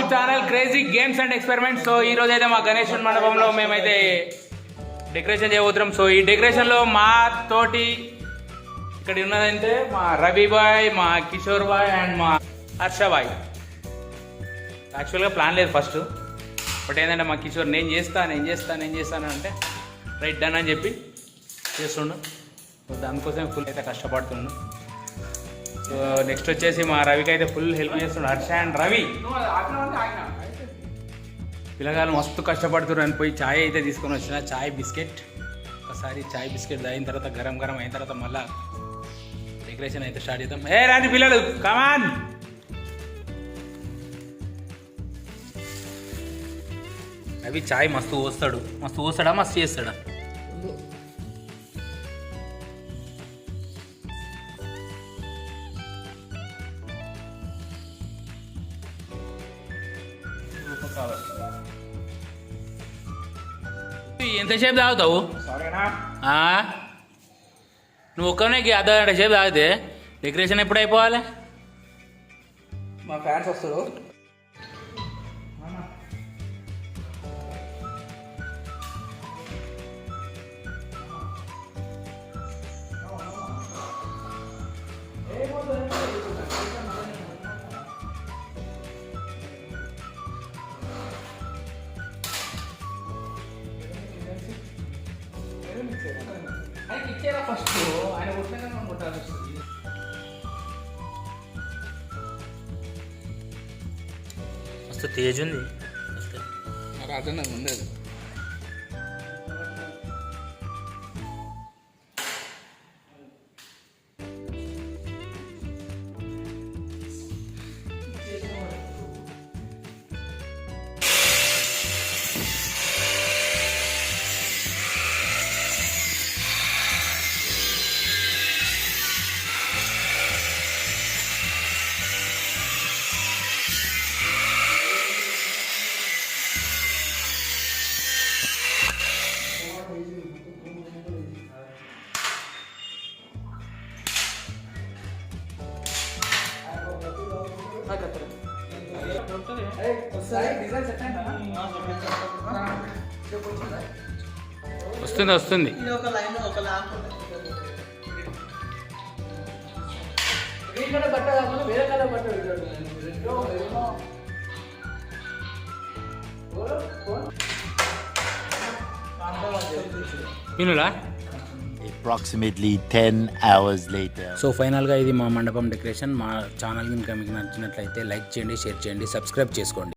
YouTube channel crazy games and experiments. So ఈ రోజు అయితే మా గణేష్ మండపంలో మేమైతే డెకరేషన్ చేయబోతున్నాం. సో ఈ డెకరేషన్లో మా తోటి ఇక్కడ ఉన్నదంటే మా రవి బాయ్, మా కిషోర్ బాయ్ అండ్ మా హర్ష బాయ్. యాక్చువల్గా ప్లాన్ లేదు ఫస్ట్, బట్ ఏంటంటే మా కిషోర్ నేను చేస్తాను అంటే రైట్ డన్ అని చెప్పి చేస్తుండు. సో దానికోసం ఫుల్ అయితే కష్టపడుతుండు. సో నెక్స్ట్ వచ్చేసి మా రవికి అయితే ఫుల్ హెల్ప్ చేస్తుండు. హర్ష అండ్ రవి పిల్లగాలు మస్తు కష్టపడుతున్నారు అని పోయి ఛాయ్ అయితే తీసుకొని వచ్చిన. ఛాయ్ బిస్కెట్ ఒకసారి ఛాయ్ బిస్కెట్ తాగిన తర్వాత గరం అయిన తర్వాత మళ్ళీ డెకరేషన్ అయితే స్టార్ట్ చేద్దాం. ఏ రాని పిల్లలు కమాన్. రవి ఛాయ్ మస్తు పోస్తాడా మస్తు చేస్తాడా? ఎంతసేపు తాగుతావు? నువ్వు ఒక్కనే అర్ధగంట సేపు తాగితే డెకరేషన్ ఎప్పుడు అయిపోవాలి? మా ఫ్యాన్స్ వస్తారు. ఫస్ట్ ఆయన కొట్టినాక మనం కొట్టాల్సి వస్తుంది. మస్తు తేజ్ ఉంది. రాజన్న ఉండేది. వస్తుంది. వినులా approximately 10 hours later. సో ఫైనల్గా ఇది మా మండపం డెకరేషన్. మా ఛానల్ కనుక మీకు నచ్చినట్లయితే లైక్ చేయండి, షేర్ చేయండి, సబ్స్క్రైబ్ చేసుకోండి.